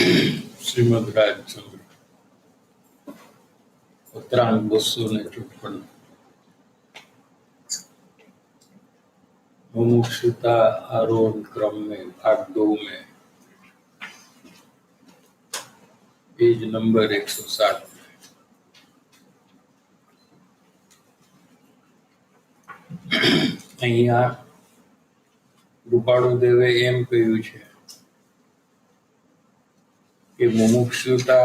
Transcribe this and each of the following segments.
श्रीमद राजचंद्र उत्तरांग 253 मुमुक्षुता आरोहण क्रम में भाग 2 में पेज नंबर 107 અહીંયા રૂપાળુદેવે એમ કહ્યું છે કે મુમુક્ષુતા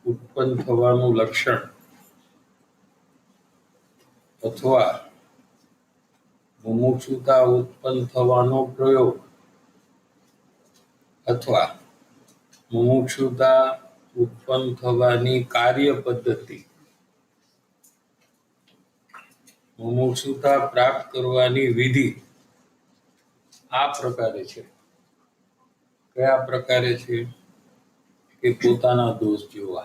ઉત્પન્ન થવાનું લક્ષણ અથવા મુમુક્ષુતા ઉત્પન્ન થવાનો પ્રયોગ અથવા મુમુક્ષુતા ઉત્પન્ન થવાની કાર્ય પદ્ધતિ મુમુક્ષુતા પ્રાપ્ત કરવાની વિધિ આ પ્રકારે છે. કયા પ્રકારે છે કે પોતાના દોષ જોવા.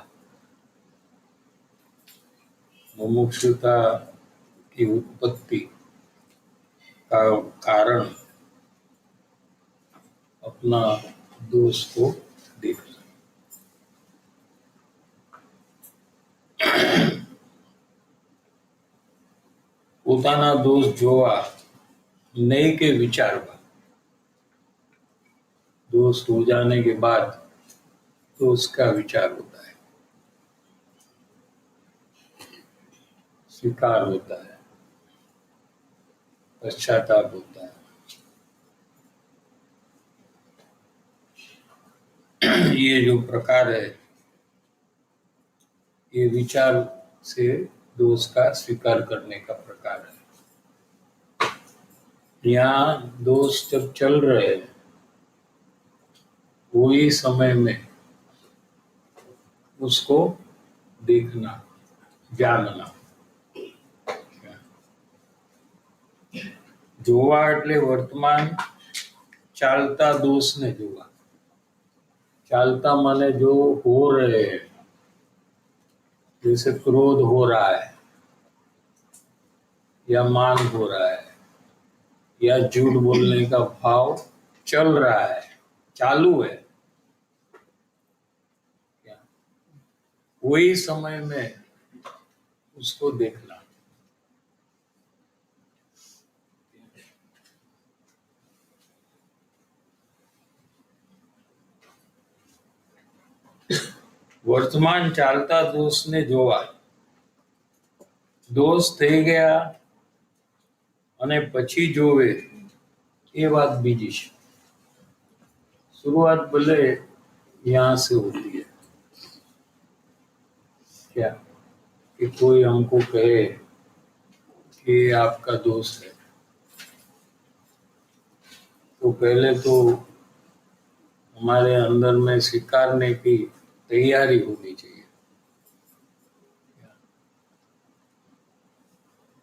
मुमुक्षुता की उत्पत्ति का कारण अपना दोष को देखना. પોતાના દોષ જોવા नहीं के विचारवा. दोष हो जाने के बाद दोष का विचार होता है, स्वीकार होता है, पश्चाताप होता है. ये जो प्रकार है ये विचार से दोष का स्वीकार करने का प्रकार है. यहाँ दोष जब चल रहे हैं वही समय में उसको देखना, जानना. જોવા એટલે વર્તમાન ચાલતા दोषને જોવા. चालता माने जो हो रहे हैं, जैसे क्रोध हो रहा है या मान हो रहा है या झूठ बोलने का भाव चल रहा है, चालू है, वही समय में उसको देखना. વર્તમાન ચાલતા દોષને જોવા. દોષ થઈ ગયા અને પછી જોવે એ વાત બીજી છે. शुरुआत भले यहाँ से होती है. क्या कि कोई हमको कहे कि आपका दोष है तो पहले तो हमारे अंदर में स्वीकारने की तैयारी होनी चाहिए.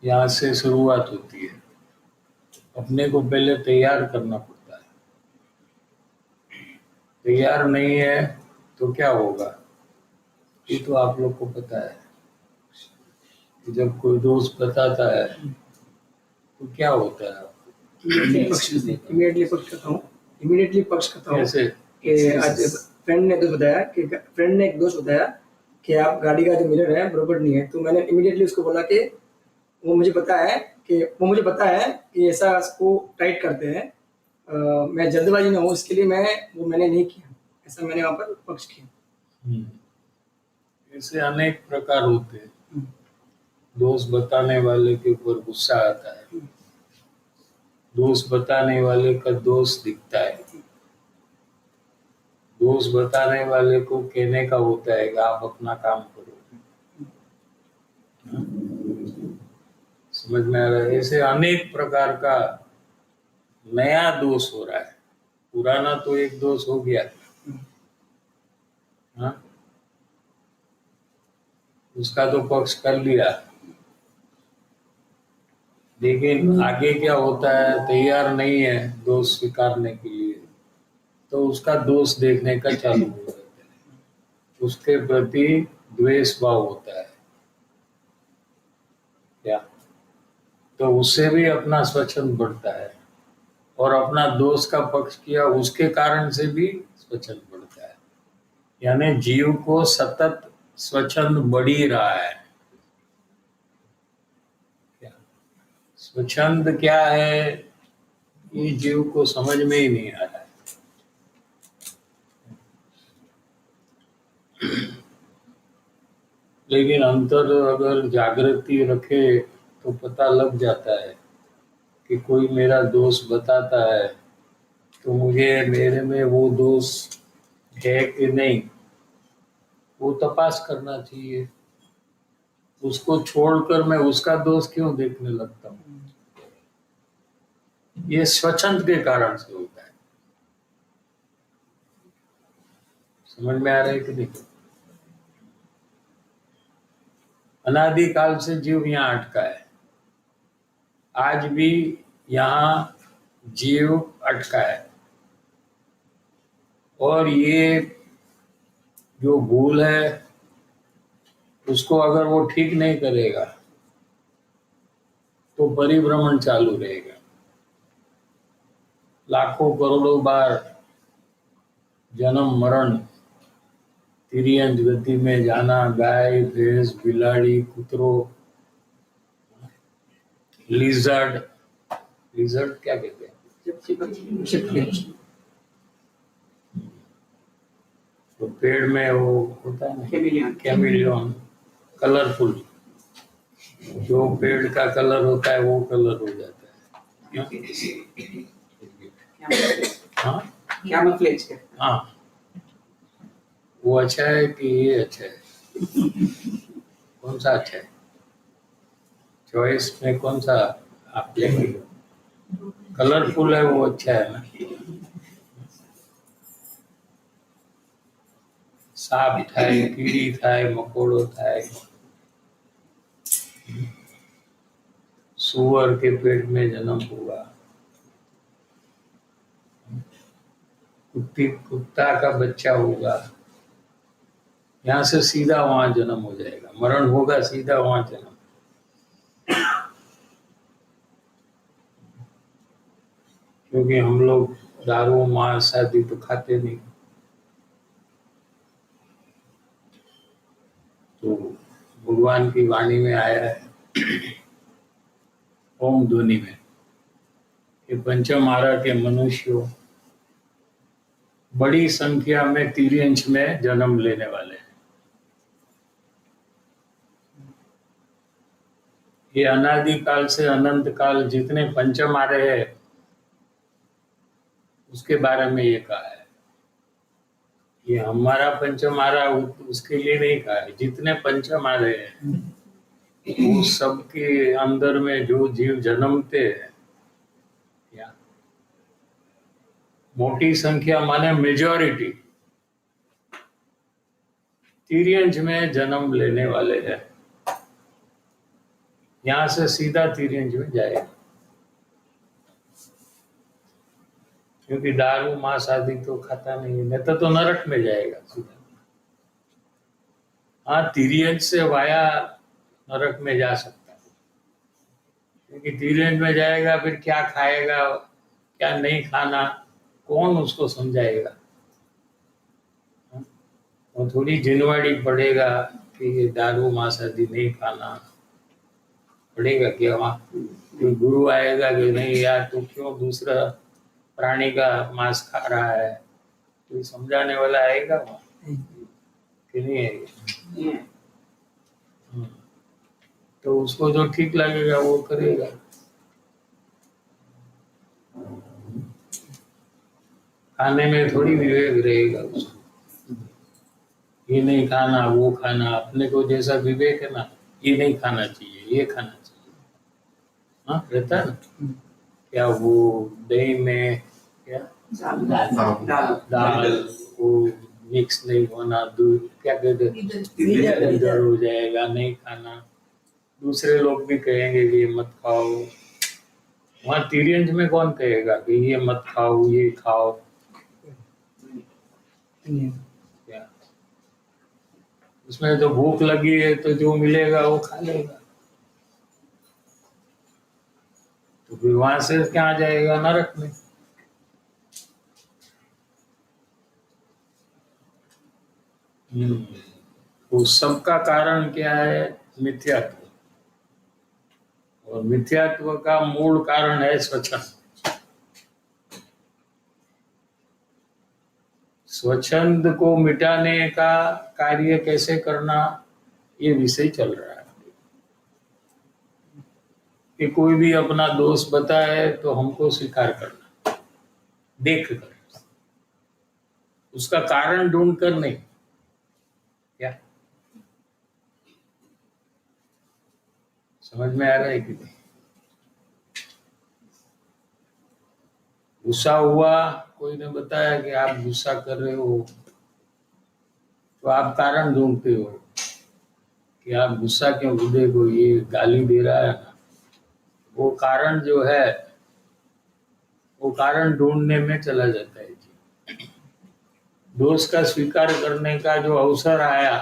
यहाँ से शुरुआत होती है. अपने को पहले तैयार करना पड़ता है. तैयार नहीं है तो क्या होगा ये तो आप लोग को पता है कि जब कोई दोस्त बताता है तो क्या होता है. इमीडिएटली पक्ष करता हूँ. कैसे कि आज फ्रेंड ने दोष बताया कि फ्रेंड ने एक दोष बताया कि आप गाड़ी का जो मिरर है बराबर नहीं है, तो मैंने इमीडिएटली उसको बोला कि वो मुझे पता है कि ऐसा इसको टाइट करते हैं. मैं जल्दबाजी में हूँ, इसके लिए मैंने नहीं किया. ऐसा मैंने वहाँ पर पक्ष किया. ऐसे अनेक प्रकार होते हैं. दोष बताने वाले के ऊपर गुस्सा आता है, दोष बताने वाले का दोष दिखता है, दोष बताने वाले को कहने का होता है कि आप अपना काम करो. समझ में आ रहा है. ऐसे अनेक प्रकार का नया दोष हो रहा है. पुराना तो एक दोष हो गया. हाँ, उसका तो पक्ष कर लिया, लेकिन आगे क्या होता है, तैयार नहीं है दोष स्वीकारने के लिए तो उसका दोष देखने का चालू हो जाता है. उसके प्रति द्वेष भाव होता है. क्या तो उससे भी अपना स्वच्छंद बढ़ता है और अपना दोष का पक्ष किया उसके कारण से भी स्वच्छंद बढ़ता है. यानी जीव को सतत स्वच्छंद बढ़ ही रहा है। क्या स्वच्छंद क्या है, ये जीव को समझ में ही नहीं आ रहा है। लेकिन अंतर अगर जागृति रखे तो पता लग जाता है कि कोई मेरा दोष बताता है तो मुझे मेरे में वो दोष है कि नहीं, वो तपास करना चाहिए। उसको छोड़कर मैं उसका दोष क्यों देखने लगता हूँ? ये स्वच्छंद के कारण से होता है। समझ में आ रहा है कि नहीं? अनादि काल से जीव यहाँ अटका है, आज भी यहाँ जीव अटका है। और ये जो भूल है उसको अगर वो ठीक नहीं करेगा तो परिभ्रमण चालू रहेगा। लाखों करोड़ों बार जन्म मरण, तिर्यंच गति में जाना, गाय भैंस बिलाड़ी कुतरों, लिजर्ड, लिजर्ड क्या कहते हैं, तो पेड़ में वो होता है ना कैमिलियन, कलरफुल, जो पेड़ का कलर होता है वो कलर हो जाता है। हाँ हाँ, वो अच्छा है कि ये अच्छा है? कौन सा अच्छा है? चॉइस में कौन सा आप लेंगे? कलरफुल है वो अच्छा है ना। સાપ થાય, કીડી થાય, મકોડો થાય, सुअर के पेट में जन्म हुआ, कुत्ता का बच्चा होगा, यहाँ से सीधा वहां जन्म हो जाएगा, मरण होगा सीधा वहां जन्म। क्योंकि हम लोग दारू मांस आदि तो खाते नहीं, तो भगवान की वाणी में आया है ओम ध्वनि में कि पंचम आरा के मनुष्यों बड़ी संख्या में तिर्यंच में जन्म लेने वाले हैं। ये अनादि काल से अनंत काल जितने पंचम आरे हैं उसके बारे में ये कहा है। ये हमारा पंचम आरा उसके लिए नहीं कहा है, जितने पंचम आरे हैं वो सबके अंदर में जो जीव जन्मते हैं, या मोटी संख्या माने मेजॉरिटी तिर्यंच में जन्म लेने वाले हैं, यहां से सीधा तिर्यंच में जाएगा। क्योंकि दारू मांस आदि तो खाता नहीं है, नहीं तो नरक में जाएगा सीधा। हाँ, तिर्यंच से वाया नरक में जा सकता है, क्योंकि तिर्यंच में जाएगा फिर क्या खाएगा क्या नहीं खाना कौन उसको समझाएगा? वो थोड़ी जिनवाड़ी पड़ेगा कि ये दारू मांस आदि नहीं खाना पड़ेगा क्या? वहाँ कोई गुरु आएगा कि नहीं यार तू क्यों दूसरा प्राणी का मांस खा रहा है, कोई समझाने वाला आएगा वहाँ कि नहीं आएगा? तो उसको जो ठीक लगेगा वो करेगा। खाने में थोड़ी विवेक रहेगा उसको, ये नहीं खाना वो खाना, अपने को जैसा विवेक है ना, ये नहीं खाना चाहिए ये खाना चाहिए, हाँ रहता है ना। क्या वो दही में क्या दाल वो मिक्स नहीं होना, दूध क्या कहते इधर हो जाएगा, नहीं खाना। दूसरे लोग भी कहेंगे कि ये मत खाओ, वहाँ तिर्यंच में कौन कहेगा कि ये मत खाओ ये खाओ? क्या उसमें तो भूख लगी है तो जो मिलेगा वो खा लेगा, तो फिर वहां से क्या जाएगा? नरक में। उस सब का कारण क्या है? मिथ्यात्व। और मिथ्यात्व का मूल कारण है स्वच्छंद। स्वच्छंद को मिटाने का कार्य कैसे करना, ये विषय चल रहा है कि कोई भी अपना दोष बताए तो हमको स्वीकार करना, देख कर, उसका कारण ढूंढ कर नहीं। क्या समझ में आ रहा है कि नहीं? गुस्सा हुआ, कोई ने बताया कि आप गुस्सा कर रहे हो, तो आप कारण ढूंढते हो कि आप गुस्सा क्यों, देखो ये गाली दे रहा है ना, वो कारण जो है, वो कारण ढूंढने में चला जाता है जी। दोष का स्वीकार करने का जो अवसर आया,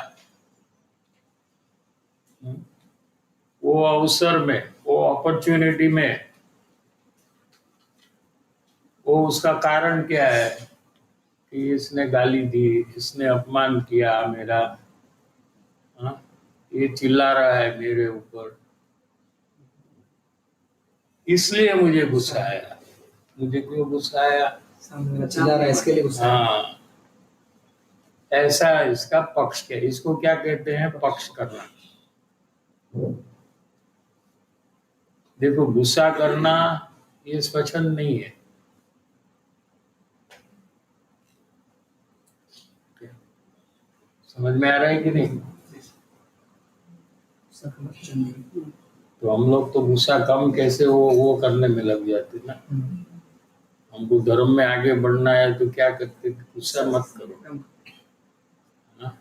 वो अवसर में, वो अपॉर्चुनिटी में, वो उसका कारण क्या है कि इसने गाली दी, इसने अपमान किया मेरा, हाँ, ये चिल्ला रहा है मेरे ऊपर, इसलिए मुझे गुस्सा आया। मुझे क्यों गुस्सा आया? सामने वाला चिल्ला रहा है, इसके लिए गुस्सा है। हाँ, ऐसा इसका पक्ष क्या, इसको क्या कहते हैं? पक्ष करना। देखो, गुस्सा करना ये स्वच्छंद नहीं है। समझ में आ रहा है कि नहीं? तो हम लोग तो गुस्सा कम कैसे वो करने में लग जाते ना। हमको धर्म में आगे बढ़ना है तो क्या करते? गुस्सा मत करो। हाँ?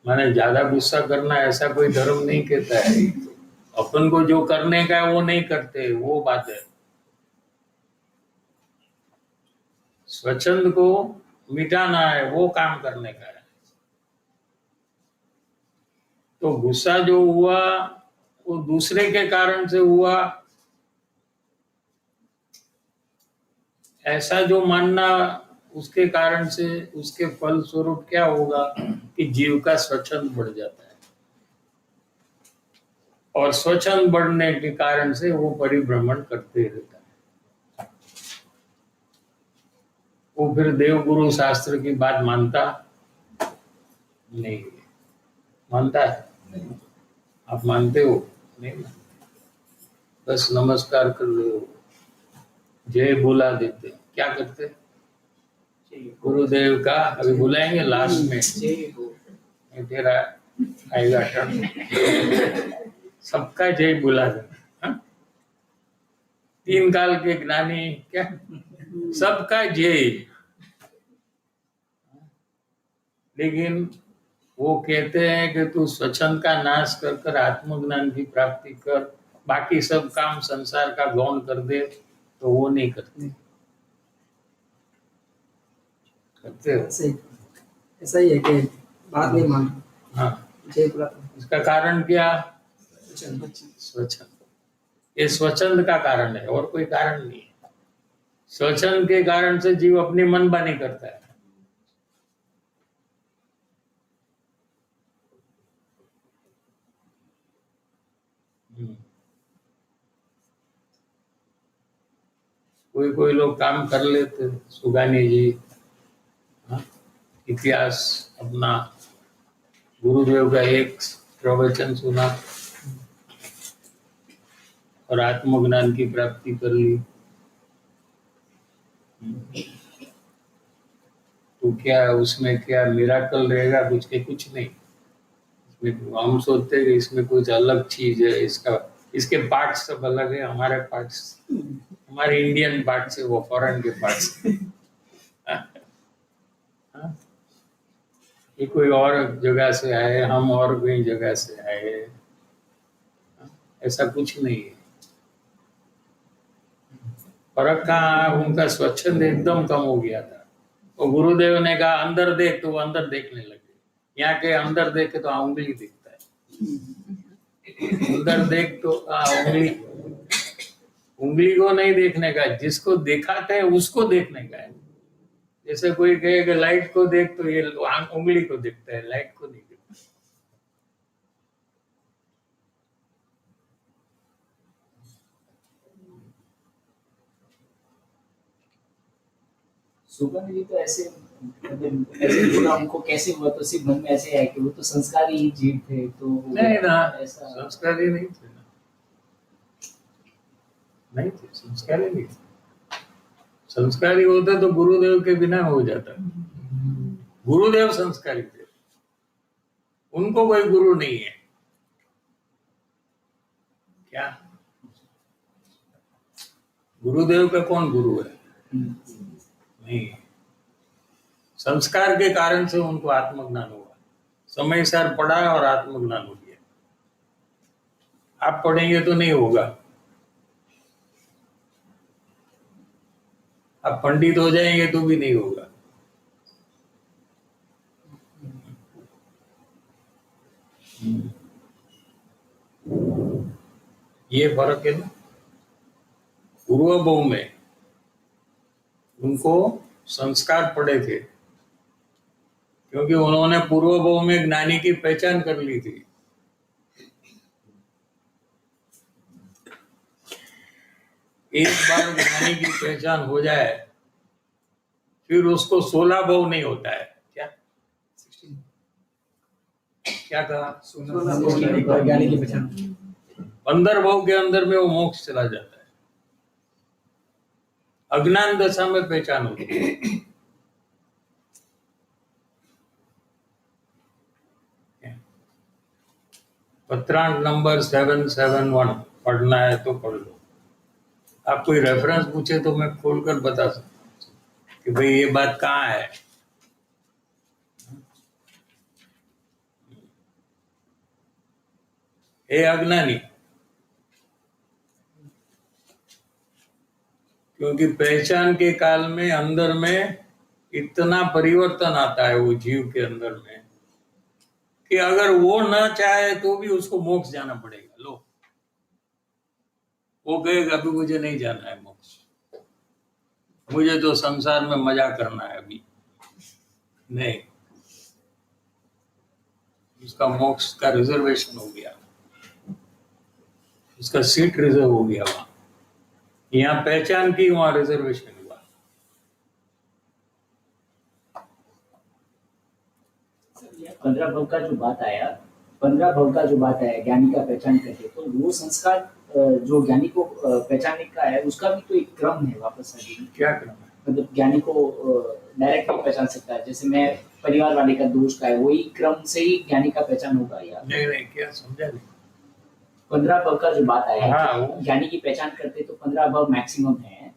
माने ज्यादा गुस्सा करना ऐसा कोई धर्म नहीं कहता है। अपन को जो करने का है वो नहीं करते, वो बात है। स्वच्छंद को मिटाना है, वो काम करने का है। तो गुस्सा जो हुआ वो दूसरे के कारण से हुआ, ऐसा जो मानना, उसके कारण से, उसके फल स्वरूप क्या होगा कि जीव का स्वच्छंद बढ़ जाता है, और स्वच्छंद बढ़ने के कारण से वो परिभ्रमण करते रहता है। वो फिर देव गुरु शास्त्र की बात मानता नहीं। मानता है? आप मानते हो? नहीं मानते। बस नमस्कार कर रहे हो, जय बुला देते। क्या करते? गुरुदेव का अभी बुलाएंगे लास्ट में, तेरा आएगा टर्न, सबका जय बुला देना। तीन काल के ज्ञानी क्या, सबका जय। लेकिन वो कहते हैं कि तू स्वच्छंद का नाश कर कर आत्मज्ञान की प्राप्ति कर, बाकी सब काम संसार का गौण कर दे, तो वो नहीं करते। करते हो? ऐसा ही है कि बात नहीं मान। हाँ, जय बुला। इसका कारण क्या? स्वच्छंद। ये स्वच्छंद का कारण है, और कोई कारण नहीं है। स्वच्छंद के कारण से जीव अपनी मनमानी करता है। कोई कोई लोग काम कर लेते। सुगानी जी, हाँ, इतिहास अपना, गुरुदेव का एक प्रवचन सुना और आत्मज्ञान की प्राप्ति कर ली। तो क्या उसमें क्या मिराकल रहेगा? कुछ के कुछ नहीं। इसमें हम सोचते हैं कि इसमें कुछ अलग चीज है, इसके पार्ट्स सब अलग है, हमारे पार्ट्स, हमारे इंडियन पार्ट्स है, वो फॉरेन के पार्ट्स। ये कोई और जगह से आए, हम और कोई जगह से आए, ऐसा कुछ नहीं है। फर्क कहाँ? उनका स्वच्छंद एकदम कम हो गया था। और गुरुदेव ने कहा अंदर देख, तो वो अंदर देखने लगे। यहाँ के अंदर देखे तो उंगली दिखता है, अंदर देख तो उंगली, उंगली को नहीं देखने का, जिसको दिखाते हैं उसको देखने का है। जैसे कोई कहे कि लाइट को देख, तो ये उंगली को देखता है, लाइट को नहीं देखता। सुगंध जी तो ऐसे मतलब ऐसे बोला हमको कैसे हुआ, तो सिर्फ मन में ऐसे है कि वो तो संस्कारी ही जीव थे, तो नहीं ना, ऐसा संस्कारी नहीं थे ना, नहीं थे, संस्कारी नहीं थे। संस्कारी होता तो गुरुदेव के बिना हो जाता। गुरुदेव संस्कारी थे, उनको कोई गुरु नहीं है क्या? गुरुदेव का कौन गुरु है? नहीं। संस्कार के कारण से उनको आत्मज्ञान हुआ, समय सार पढ़ा और आत्मज्ञान हो गया। आप पढ़ेंगे तो नहीं होगा, आप पंडित हो जाएंगे तो भी नहीं होगा। ये फर्क है ना। पूर्व भाव में उनको संस्कार पड़े थे, क्योंकि उन्होंने पूर्व भाव में ज्ञानी की पहचान कर ली थी। एक बार ज्ञानी की पहचान हो जाए, फिर उसको 16 भाव नहीं होता है। क्या क्या कहा? 16 ज्ञानी की पहचान। 15 भाव के अंदर में वो मोक्ष चला जाता है। अज्ञान दशा में पहचान होती है। पत्रांक नंबर 771 पढ़ना है तो पढ़ लो। आप कोई रेफरेंस पूछे तो मैं खोलकर बता सकता हूँ कि भाई ये बात कहाँ है। हे अज्ञानी, क्योंकि पहचान के काल में अंदर में इतना परिवर्तन आता है वो जीव के अंदर में कि अगर वो न चाहे तो भी उसको मोक्ष जाना पड़ेगा। लो, वो कहेगा अभी मुझे नहीं जाना है मोक्ष, मुझे तो संसार में मजा करना है अभी नहीं। उसका मोक्ष का रिजर्वेशन हो गया, उसका सीट रिजर्व हो गया। वहां यहाँ पहचान की, वहां रिजर्वेशन हुआ। 15 भव का जो बात आया, 15 भव का जो बात आया ज्ञानी का पहचान करके, तो वो संस्कार जो ज्ञानी को पहचानने का है, उसका भी तो एक क्रम है वापस आगे। क्या करना है? मतलब ज्ञानी को डायरेक्ट नहीं पहचान सकता है, जैसे मैं परिवार वाले का दोष का है, वही क्रम से ही ज्ञानी का पहचान होगा या नहीं नहीं, क्या समझा नहीं। 15 भव का जो बात आया हाँ, कि वो- ज्ञानी की पहचान करते तो 15 भव मैक्सिमम है,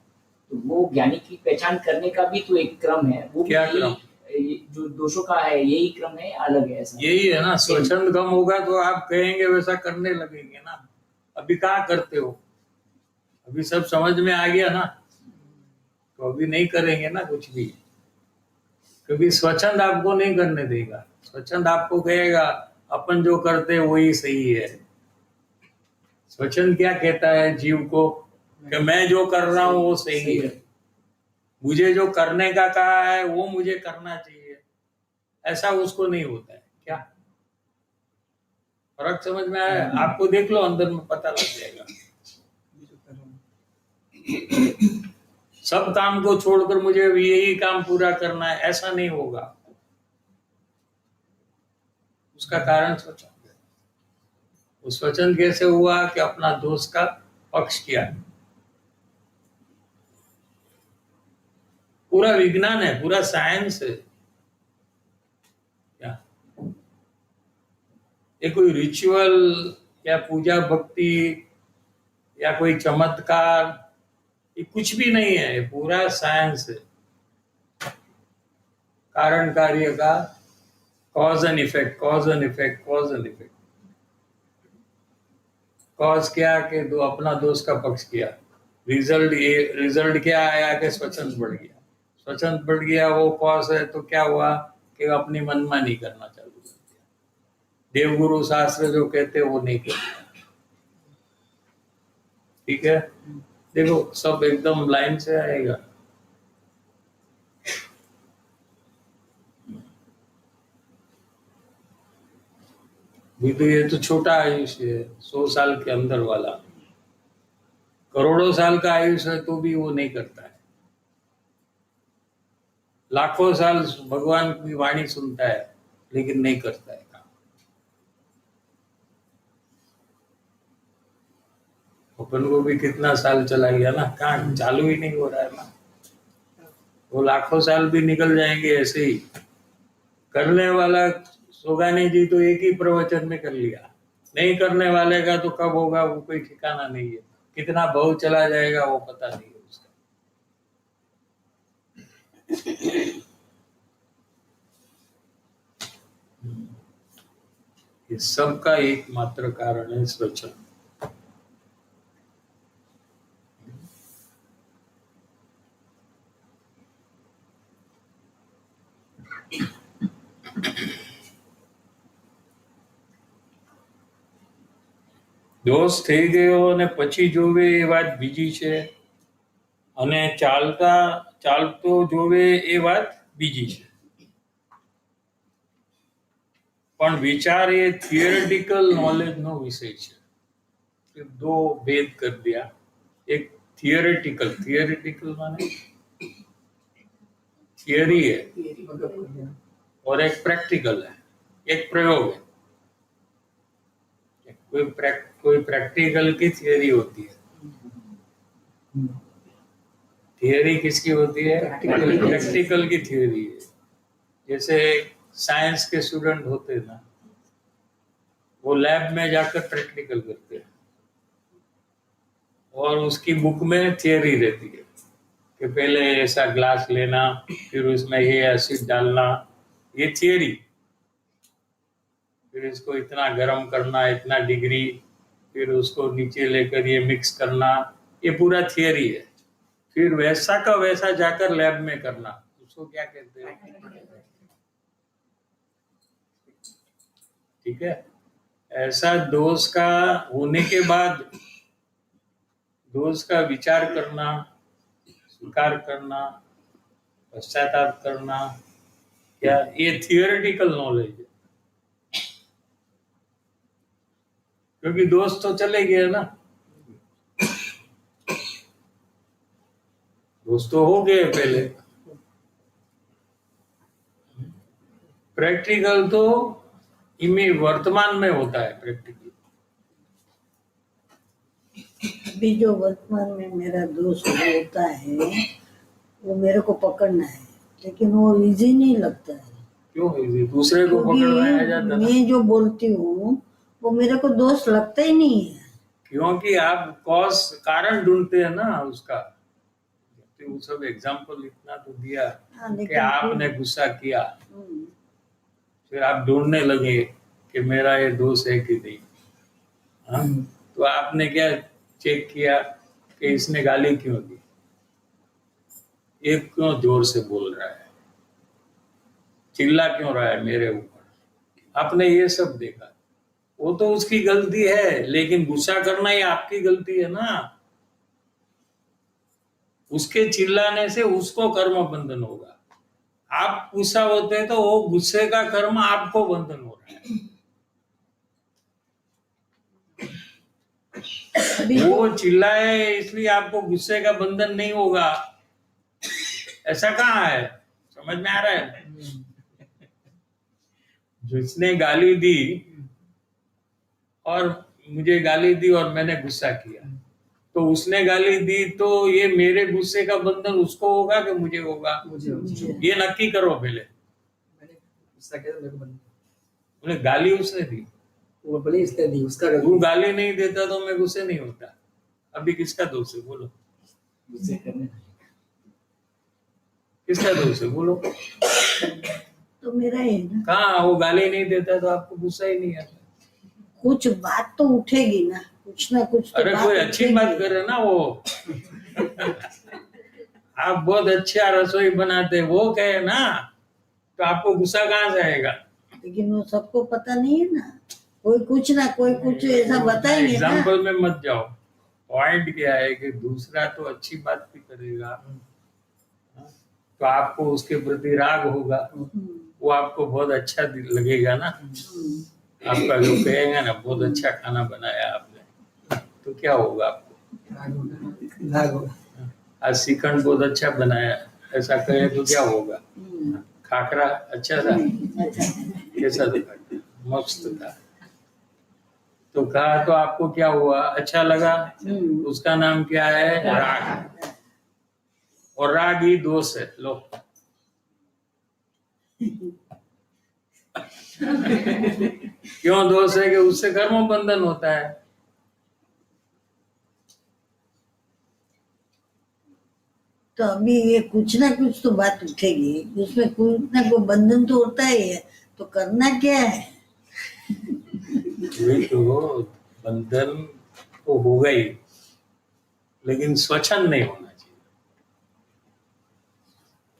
तो वो ज्ञानी की पहचान करने का भी तो एक क्रम है। वो क्या भी क्रम? जो दोषों का है यही क्रम है, अलग है ऐसा? यही है ना, स्वच्छंद कम होगा तो आप कहेंगे वैसा करने लगेंगे ना। अभी कहाँ करते हो? अभी सब समझ में आ गया ना, तो अभी नहीं करेंगे ना कुछ भी, क्योंकि स्वच्छंद आपको नहीं करने देगा। स्वच्छंद आपको कहेगा अपन जो करते हैं वही सही है। स्वच्छंद क्या कहता है जीव को कि मैं जो कर रहा हूं वो सही है, मुझे जो करने का कहा है वो मुझे करना चाहिए, ऐसा उसको नहीं होता है। क्या फर्क समझ में आया? आपको देख लो, अंदर में पता लग जाएगा। सब काम को छोड़कर मुझे यही काम पूरा करना है, ऐसा नहीं होगा। उसका कारण स्वच्छंद है। वो स्वच्छंद कैसे हुआ कि अपना दोष का पक्ष किया। पूरा विज्ञान है, पूरा साइंस है। क्या ये कोई रिचुअल या पूजा भक्ति या कोई चमत्कार, ये कुछ भी नहीं है। ये पूरा साइंस है, कारण कार्य का, cause and effect, cause and effect, cause and effect. Cause क्या कि दो अपना दोष का पक्ष किया, रिजल्ट ये, रिजल्ट क्या आया कि स्वच्छंद बढ़ गया। स्वच्छंद बढ़ गया, वो कॉज है, तो क्या हुआ कि अपनी मनमानी करना चालू कर दिया। देवगुरु शास्त्र जो कहते हैं वो नहीं कहते। ठीक है, देखो सब एकदम लाइन से आएगा। भी तो ये तो छोटा आयुष्य है, 100 साल के अंदर वाला। करोड़ों साल का आयुष्य है तो भी वो नहीं करता है। लाखों साल भगवान की वाणी सुनता है लेकिन नहीं करता है काम। अपन को भी कितना साल चला गया ना, कहाँ चालू ही नहीं हो रहा है ना। वो लाखों साल भी निकल जाएंगे ऐसे ही। करने वाला सोगानी जी तो एक ही प्रवचन में कर लिया, नहीं करने वाले का तो कब होगा वो कोई ठिकाना नहीं है। कितना भाव चला जाएगा वो पता नहीं है उसका। ये सब का एकमात्र कारण है स्वचन। દોષ થઈ ગયો અને પછી જોવે એ વાત બીજી છે, અને ચાલતો જોવે એ વાત બીજી છે। પણ વિચાર એ थियोरेटिकल नॉलेज નો વિષય છે। तो दो भेद कर दिया, एक थियोरेटिकल माने थियरी है और एक प्रैक्टिकल है, एक प्रयोग है। कोई प्रैक्टिकल की थियरी होती है। थियरी किसकी होती है? प्रैक्टिकल की थियरी है। जैसे साइंस के स्टूडेंट होते हैं ना, वो लैब में जाकर प्रैक्टिकल करते हैं और उसकी बुक में थियरी रहती है कि पहले ऐसा ग्लास लेना, फिर उसमें ये एसिड डालना, ये थियरी। फिर इसको इतना गर्म करना, इतना डिग्री, फिर उसको नीचे लेकर ये मिक्स करना, ये पूरा थियरी है। फिर वैसा का वैसा जाकर लैब में करना, उसको क्या कहते हैं? ठीक है। ऐसा दोष का होने के बाद दोष का विचार करना, स्वीकार करना, पश्चाताप करना, क्या ये थियोरेटिकल नॉलेज है। क्योंकि दोष तो चले गए ना, दोष तो हो गए पहले। प्रैक्टिकल तो वर्तमान में होता है। प्रैक्टिकल अभी जो वर्तमान में मेरा दोस्त होता है वो मेरे को पकड़ना है, लेकिन वो इजी नहीं लगता है। क्यों इजी? दूसरे को पकड़ना आ जाता है। मैं जो बोलती हूँ वो मेरे को दोस्त लगता ही नहीं है। क्योंकि आप कॉज कारण ढूंढते हैं ना उसका। तो वो सब एग्जाम्पल इतना तो दिया कि आपने गुस्सा किया, फिर आप ढूंढने लगे कि मेरा ये दोष है कि नहीं। हाँ? तो आपने क्या चेक किया कि इसने गाली क्यों दी, एक क्यों जोर से बोल रहा है, चिल्ला क्यों रहा है मेरे ऊपर। आपने ये सब देखा। वो तो उसकी गलती है, लेकिन गुस्सा करना ही आपकी गलती है ना। उसके चिल्लाने से उसको कर्म बंधन होगा। आप गुस्सा होते तो वो गुस्से का कर्म आपको बंधन हो रहा है। वो चिल्लाए इसलिए आपको गुस्से का बंधन नहीं होगा, ऐसा कहाँ है? समझ में आ रहा है? जिसने गाली दी और मुझे गाली दी और मैंने गुस्सा किया, तो उसने गाली दी तो ये मेरे गुस्से का बंधन उसको होगा कि मुझे होगा? मुझे ये नक्की करो पहले। मैंने गुस्सा किया तो मेरे को बंद। बोले गाली उसने दी, वो भले इसने दी, उसका तू गाली नहीं देता तो मैं गुस्से नहीं होता। अभी किसका दोष है बोलो? गुस्से करने किसका दोष है बोलो? तो मेरा है ना। कहाँ वो गाली नहीं देता तो आपको गुस्सा ही नहीं आता। कुछ बात तो उठेगी ना, कुछ ना कुछ तो अरे बात कोई अच्छी उठेगी। बात करे ना वो। आप बहुत अच्छा रसोई बनाते, वो कहे ना, तो आपको गुस्सा कहाँ से आएगा? लेकिन वो सबको पता नहीं है ना, कोई कुछ ऐसा बताएंगे ना। एग्जाम्पल में मत जाओ। पॉइंट क्या है कि दूसरा तो अच्छी बात भी करेगा, तो आपको उसके प्रति राग होगा, वो आपको बहुत अच्छा लगेगा ना। आपका जो कहेंगे ना बहुत अच्छा खाना बनाया आपने, तो क्या होगा आपको? राग होगा। आज श्रीखंड बहुत अच्छा बनाया, ऐसा कहे तो क्या होगा? खाकरा अच्छा था, कैसा था खाकरा? मस्त था। तो कहा तो आपको क्या हुआ? अच्छा लगा। उसका नाम क्या है? राग। और राग ही दोष है। लो क्यों दोष है? कि उससे कर्म बंधन होता है। तो अभी ये कुछ ना कुछ तो बात उठेगी, उसमें कुछ ना कोई बंधन तो होता ही है, तो करना क्या है? वही तो, बंधन तो होगा ही, लेकिन स्वच्छंद नहीं होना चाहिए।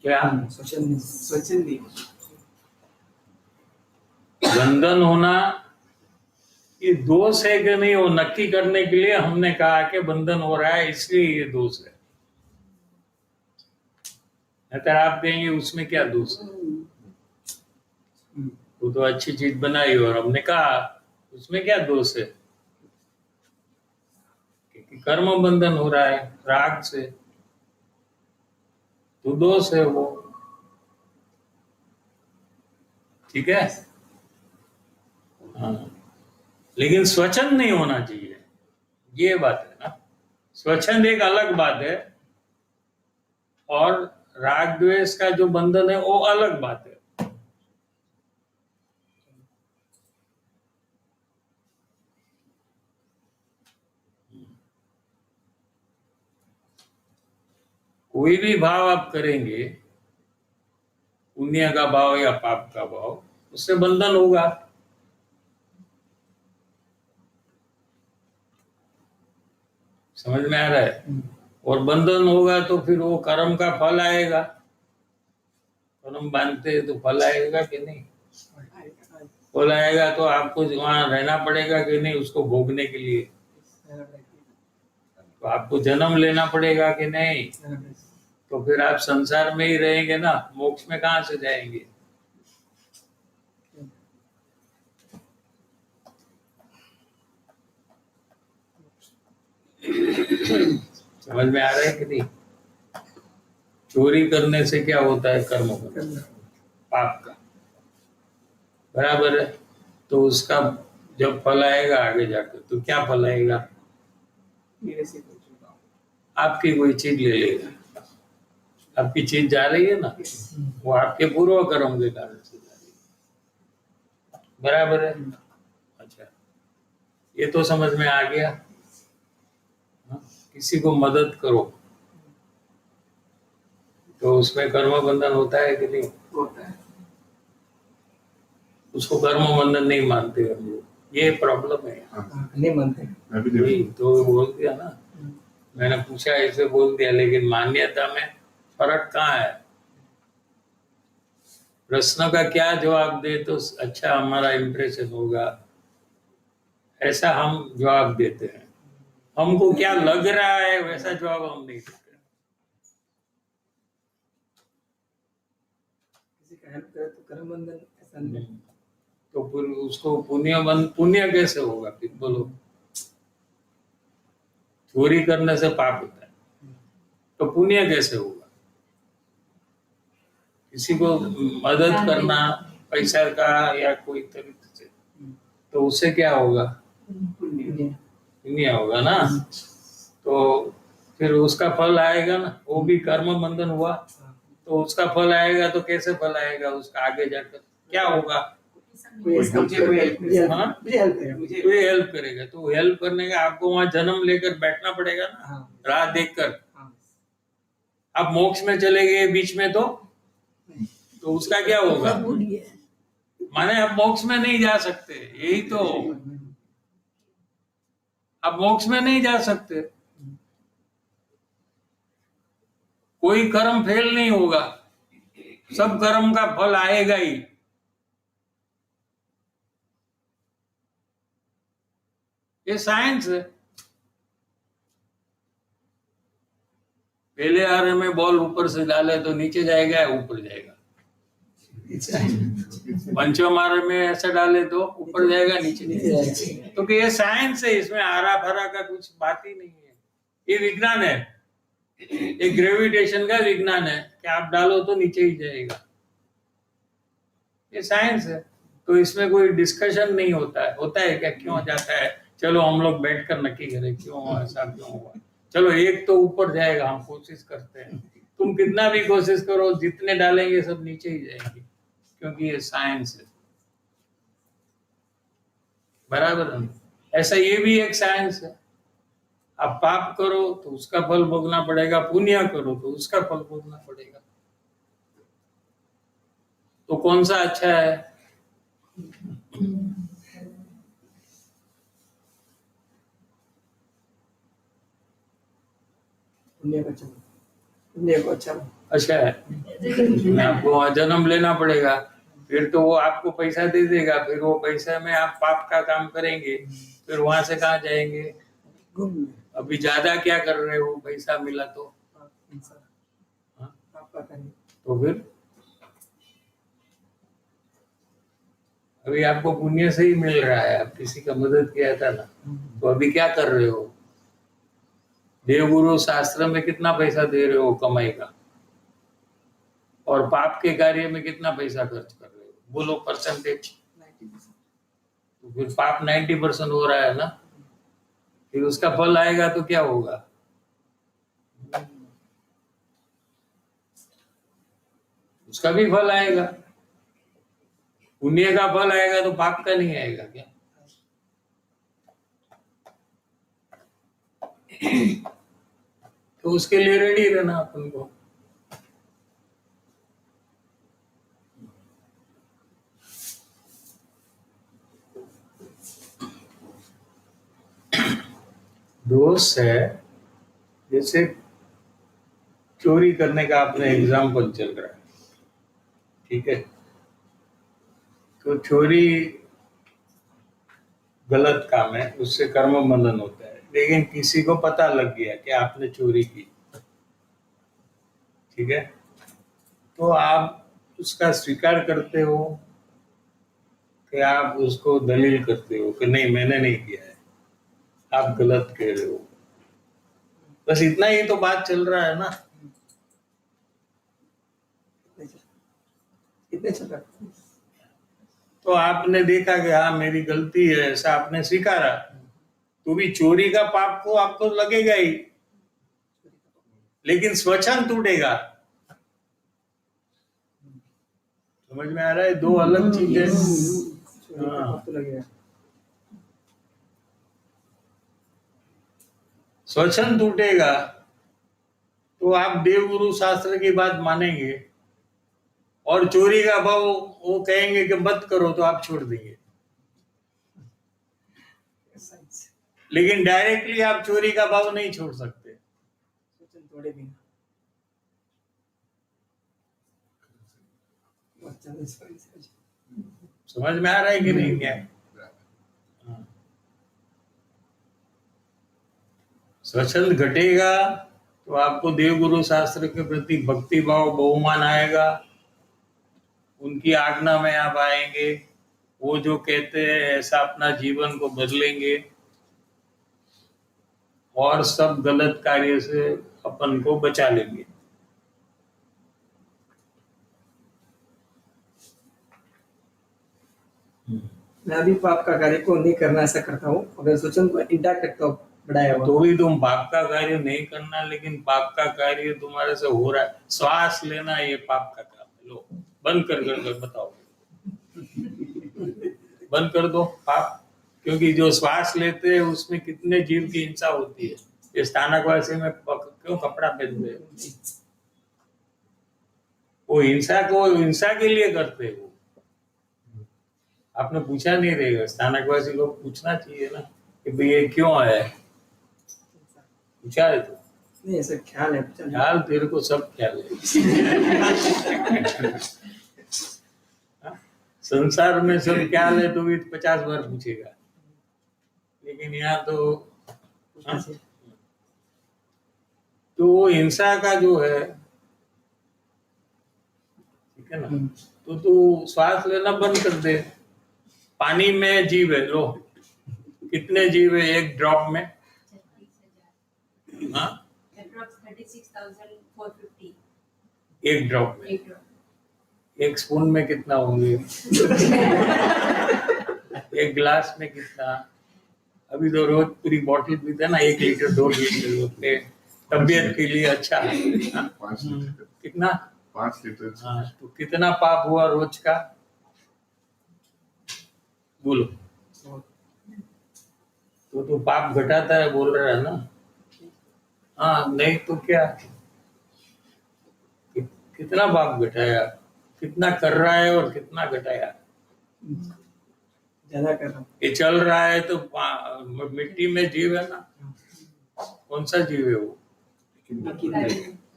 क्या स्वच्छंदी बंधन होना ये दोष है कि नहीं, वो नक्की करने के लिए हमने कहा कि बंधन हो रहा है इसलिए ये दोष है। अगर आप कहेंगे उसमें क्या दोष है, वो तो अच्छी चीज बनाई और हमने कहा उसमें क्या दोष है, क्योंकि कर्म बंधन हो रहा है राग से, तो दोष है वो। ठीक है, हाँ, लेकिन स्वच्छंद नहीं होना चाहिए, ये बात है ना। स्वच्छंद एक अलग बात है, और राग द्वेष का जो बंधन है वो अलग बात है। कोई भी भाव आप करेंगे, पुण्य का भाव या पाप का भाव, उससे बंधन होगा। समझ में आ रहा है? और बंधन होगा तो फिर वो कर्म का फल आएगा। कर्म बांधते हैं तो फल आएगा कि नहीं? फल आएगा तो आपको वहां रहना पड़ेगा कि नहीं उसको भोगने के लिए? तो आपको जन्म लेना पड़ेगा कि नहीं? तो फिर आप संसार में ही रहेंगे ना, मोक्ष में कहां से जाएंगे? समझ में आ रहा है कि नहीं? चोरी करने से क्या होता है? कर्म होता है, पाप का, बराबर है। तो उसका जब फल आएगा आगे जाकर, तो क्या फल आएगा? आपकी कोई चीज ले लेगा, आपकी चीज जा रही है ना, वो आपके पूर्व कर्म के कारण से जा रही है, बराबर है। अच्छा, ये तो समझ में आ गया। हाँ? किसी को मदद करो तो उसमें कर्म बंधन होता है कि नहीं? होता है। उसको कर्म बंधन नहीं मानते हम लोग, ये प्रॉब्लम है। नहीं मानते। नहीं तो बोल दिया ना, मैंने पूछा ऐसे बोल दिया, लेकिन मान्यता में फर्क कहाँ है? प्रश्न का क्या जवाब दे तो अच्छा हमारा इंप्रेशन होगा, ऐसा हम जवाब देते हैं। हमको क्या लग रहा है वैसा जवाब हम नहीं देते। किसी का हेल्प करे तो कर्म बंधन ऐसा नहीं। तो फिर उसको पुण्य कैसे होगा? फिर बोलो, चोरी करने से पाप होता है तो पुण्य कैसे होगा? किसी को मदद करना पैसा का या कोई तरीके से, तो उससे क्या होगा? पुण्य होगा ना। तो फिर उसका फल आएगा ना, वो भी कर्म बंधन हुआ, तो उसका फल आएगा तो कैसे फल आएगा उसका? आगे जाकर क्या होगा? कोई हेल्प करेगा, तो हेल्प करने का आपको वहां जन्म लेकर बैठना पड़ेगा ना, राह देखकर। आप मोक्ष में चले गए बीच में तो उसका क्या होगा? माने आप मोक्ष में नहीं जा सकते, यही तो, आप मोक्ष में नहीं जा सकते। कोई कर्म फेल नहीं होगा, सब कर्म का फल आएगा ही। ये साइंस है। पहले आरे में बॉल ऊपर से डाले तो नीचे जाएगा या ऊपर जाएगा? पंचमार में ऐसा डाले तो ऊपर जाएगा नीचे नहीं जाएगा। तो कि ये साइंस है, इसमें आरा भरा का कुछ बात ही नहीं है, ये विज्ञान है, ये ग्रेविटेशन का विज्ञान है कि आप डालो तो नीचे ही जाएगा, ये साइंस है। तो इसमें कोई डिस्कशन नहीं होता है। होता है क्या, क्यों जाता है, चलो हम लोग बैठकर नक्की करें क्यों ऐसा क्यों हुआ, चलो एक तो ऊपर जाएगा, हम कोशिश करते हैं। तुम कितना भी कोशिश करो, जितने डालेंगे सब नीचे ही जाएंगे, क्योंकि ये साइंस है, बराबर है। ऐसा ये भी एक साइंस है। आप पाप करो तो उसका फल भोगना पड़ेगा, पुण्य करो तो उसका फल भोगना पड़ेगा। तो कौन सा अच्छा है? पुण्य को अच्छा, पुण्य को अच्छा। अच्छा है, आपको जन्म लेना पड़ेगा, फिर तो वो आपको पैसा दे देगा, फिर वो पैसे में आप पाप का काम करेंगे, फिर वहां से कहाँ जाएंगे? अभी ज्यादा क्या कर रहे हो, पैसा मिला तो हाँ? आपका करें तो फिर अभी आपको पुण्य से ही मिल रहा है, आप किसी का मदद किया था ना, तो अभी क्या कर रहे हो? देवगुरु शास्त्र में कितना पैसा दे रहे हो कमाई का, और पाप के कार्य में कितना पैसा खर्च कर रहे हो? बोलो परसेंटेज। 90%। तो फिर पाप 90% हो रहा है ना, फिर उसका फल आएगा तो क्या होगा? उसका भी फल आएगा, पुण्य का फल आएगा, तो पाप का नहीं आएगा क्या? तो उसके लिए रेडी रहना अपन को। दोष है, जैसे चोरी करने का आपने एग्जाम्पल चल रहा है, ठीक है, तो चोरी गलत काम है, उससे कर्म बंधन होता है, लेकिन किसी को पता लग गया कि आपने चोरी की, ठीक है, तो आप उसका स्वीकार करते हो कि आप उसको दलील करते हो कि नहीं मैंने नहीं किया है, आप गलत कह रहे हो, बस इतना ही तो बात चल रहा है ना। कितने चल रहा है? तो आपने देखा कि हाँ मेरी गलती है, ऐसा आपने स्वीकारा, तो भी चोरी का पाप को आपको लगेगा ही, लेकिन स्वच्छंद टूटेगा। समझ में आ रहा है? दो अलग चीजें। चोरी का हाँ। पाप तो लगेगा। स्वच्छंद टूटेगा तो आप देवगुरु शास्त्र की बात मानेंगे, और चोरी का भाव वो कहेंगे कि मत करो तो आप छोड़ देंगे, लेकिन डायरेक्टली आप चोरी का भाव नहीं छोड़ सकते। सोचन थोड़े भी समझ में आ रहा है कि नहीं? क्या हाँ। स्वच्छंद घटेगा तो आपको देवगुरु शास्त्र के प्रति भक्ति भाव बहुमान आएगा, उनकी आज्ञा में आप आएंगे, वो जो कहते हैं ऐसा अपना जीवन को बदलेंगे, और सब गलत कार्य से अपन को बचा लेंगे। मैं अभी पाप का कार्य को नहीं करना ऐसा करता हूँ, अगर सोचन को इंटैक्ट रखता हूँ बढ़ाया हुआ। तो भी तुम पाप का कार्य नहीं करना, लेकिन पाप का कार्य तुम्हारे से हो रहा है। श्वास लेना ये पाप का काम है। लो बंद कर बताओ, बंद कर दो पाप, क्योंकि जो श्वास लेते हैं उसमें कितने जीव की हिंसा होती है। ये स्थानकवासी में क्यों कपड़ा पहनते हैं? वो हिंसा को हिंसा के लिए करते हैं। वो आपने पूछा नहीं रहेगा, स्थानकवासी लोग पूछना चाहिए ना कि भाई ये क्यों है, पूछा है तो नहीं ऐसा ख्याल है। चल ख्याल तेरे को सब ख्याल है। संसार में सब ख्याल है तो भी 50 बार पूछेगा, लेकिन यहाँ तो हाँ? तो वो हिंसा का जो है ठीक है ना। तो तू श्वास लेना बंद कर दे। पानी में जीव है, लो कितने जीव है एक ड्रॉप में? 36,000 हाँ, approx 36,450 एक ड्रॉप में। एक drop. एक स्पून में कितना होंगे? एक ग्लास में कितना? अभी तो रोज पूरी बॉटल पीते हैं ना, 1 लीटर 2 लीटर होते, तबीयत के लिए अच्छा है। हाँ? 5 लीटर कितना? 5 लीटर हाँ, तो कितना पाप हुआ रोज का? बोलो। तो तू पाप घटाता है बोल रहा है ना? हाँ, नहीं तो क्या? कितना पाप घटाया, कितना कर रहा है और कितना घटाया? ज्यादा कर रहा हूँ। ये चल रहा है तो मिट्टी में जीव है ना, कौन सा जीव है वो?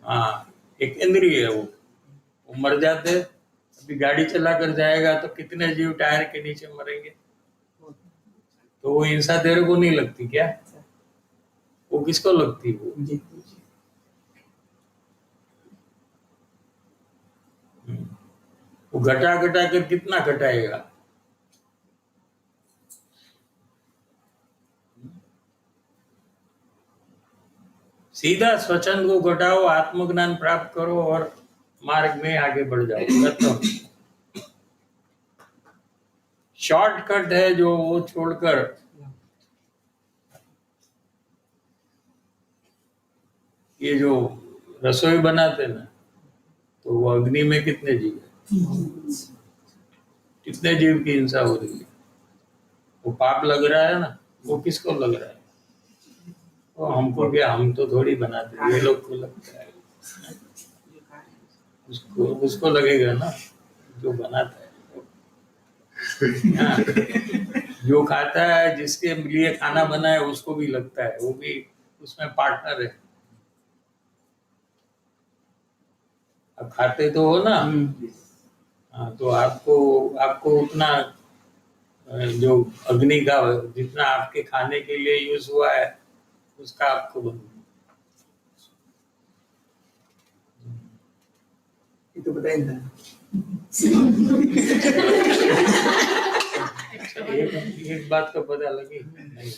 हाँ, एक इंद्रिय है वो मर जाते। अभी गाड़ी चला कर जाएगा तो कितने जीव टायर के नीचे मरेंगे? तो वो हिंसा तेरे को नहीं लगती क्या? वो किसको लगती है वो? जी वो घटा घटा कर कितना घटाएगा? सीधा स्वच्छंद को घटाओ, आत्मज्ञान प्राप्त करो और मार्ग में आगे बढ़ जाओ। खत्म। शॉर्टकट है जो वो छोड़कर ये जो रसोई बनाते ना, तो वो अग्नि में कितने जीव है? कितने जीव की हिंसा हो रही है? वो पाप लग रहा है ना, वो किसको लग रहा है? वो हमको क्या, हम तो थोड़ी बनाते हैं, ये लोग को लगता है। उसको लगेगा ना जो बनाता है। हाँ, जो खाता है, जिसके लिए खाना बना है, उसको भी लगता है, वो भी उसमें पार्टनर है। अब खाते तो हो ना। हाँ, तो आपको उतना जो अग्नि का जितना आपके खाने के लिए यूज हुआ है उसका आपको ये तो पता ही नहीं था। एक बात का पता लगी नहीं।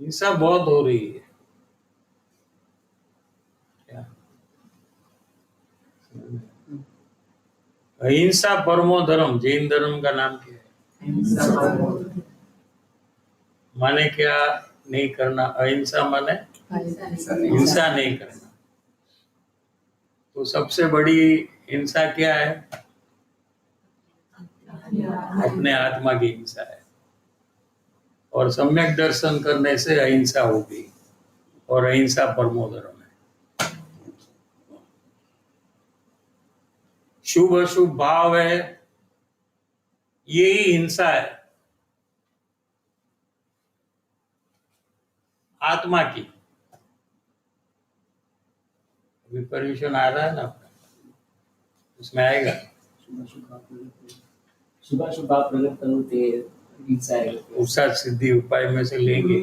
हिंसा बहुत हो रही है क्या? अहिंसा परमो धर्म, जैन धर्म का नाम क्या है? माने क्या नहीं करना? अहिंसा माने हिंसा नहीं करना। तो सबसे बड़ी हिंसा क्या है? अपने आत्मा की हिंसा है। और सम्यक दर्शन करने से अहिंसा होगी, और अहिंसा परमो धर्म है। शुभ अशुभ भाव है, यही हिंसा है आत्मा की। अभी पर्यूषण आ रहा है ना अपना, उसमें आएगा। शुभ शुभ भाव प्रकट करो ते हिंसा है। उत्साह सिद्धि उपाय में से लेंगे,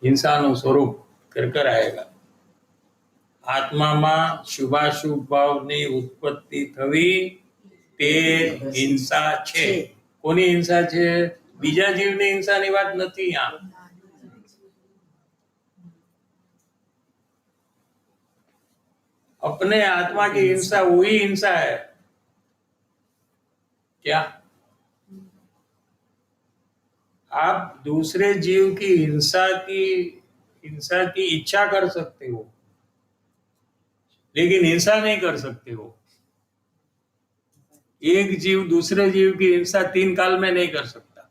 हिंसाનું સ્વરૂપ कर आएगा। આત્મામાં શુભાશુભ ભાવની ઉત્પત્તિ થવી તે હિંસા છે। કોની હિંસા છે? બીજા જીવની હિંસાની વાત નથી यहाँ। अपने आत्मा की हिंसा वही हिंसा है क्या? आप दूसरे जीव की हिंसा की इच्छा कर सकते हो, लेकिन हिंसा नहीं कर सकते हो। एक जीव दूसरे जीव की हिंसा 3 काल में नहीं कर सकता।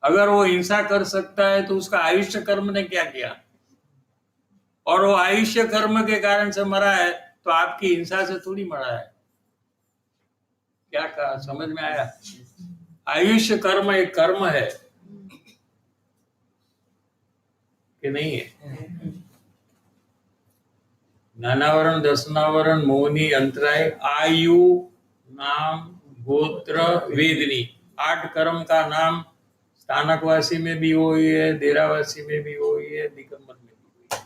अगर वो हिंसा कर सकता है तो उसका आयुष्य कर्म ने क्या किया? और वो आयुष्य कर्म के कारण से मरा है, तो आपकी हिंसा से थोड़ी मरा है। क्या कहा, समझ में आया? आयुष्य कर्म एक कर्म है कि नहीं है? नानावरण दसनावरण मोहनी अंतराय आयु नाम गोत्र वेदनी 8 कर्म का नाम स्थानकवासी में भी वही है, देरावासी में भी वही है, दिगंबर में भी वही है।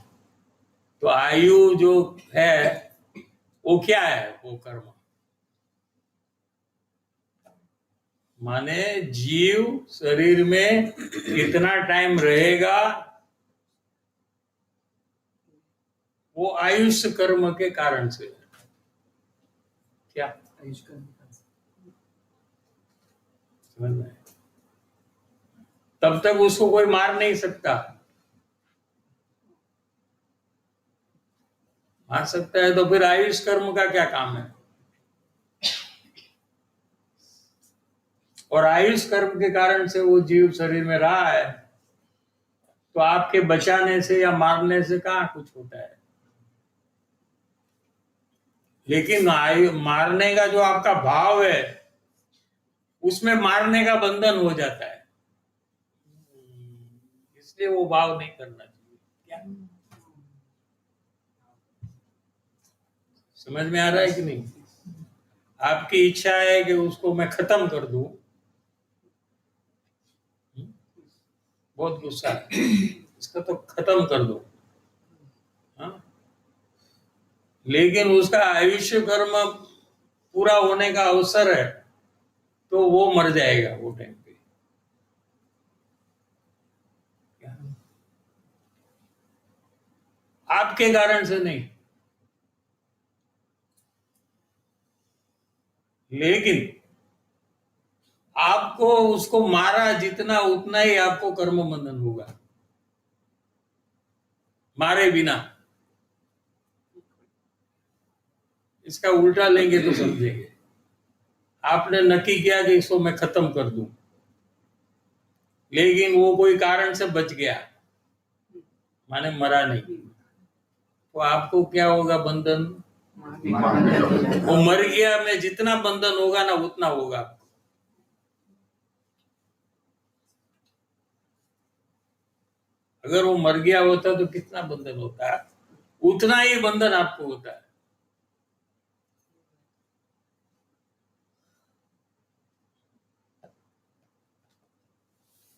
तो आयु जो है वो क्या है? वो कर्म। माने जीव शरीर में कितना टाइम रहेगा वो आयुष्य कर्म के कारण से है। क्या आयुष का निकाल। समझ में आया? तब तक उसको कोई मार नहीं सकता। मार सकता है तो फिर आयुष कर्म का क्या काम है? और आयुष कर्म के कारण से वो जीव शरीर में रहा है, तो आपके बचाने से या मारने से कहाँ कुछ होता है। लेकिन मारने का जो आपका भाव है उसमें मारने का बंधन हो जाता है, इसलिए वो भाव नहीं करना चाहिए। क्या समझ में आ रहा है कि नहीं? आपकी इच्छा है कि उसको मैं खत्म कर दूं, बहुत गुस्सा है, इसका तो खत्म कर दो, हाँ? लेकिन उसका आयुष्य कर्म पूरा होने का अवसर है तो वो मर जाएगा वो टाइम पे। आपके कारण से नहीं, लेकिन आपको उसको मारा जितना उतना ही आपको कर्म बंधन होगा, मारे बिना। इसका उल्टा लेंगे तो समझेंगे। आपने नक्की किया कि इसको मैं खत्म कर दूं, लेकिन वो कोई कारण से बच गया, माने मरा नहीं, तो आपको क्या होगा? बंधन। वो मर गया में जितना बंधन होगा ना उतना होगा आपको। अगर वो मर गया होता तो कितना बंधन होता है? उतना ही बंधन आपको होता है।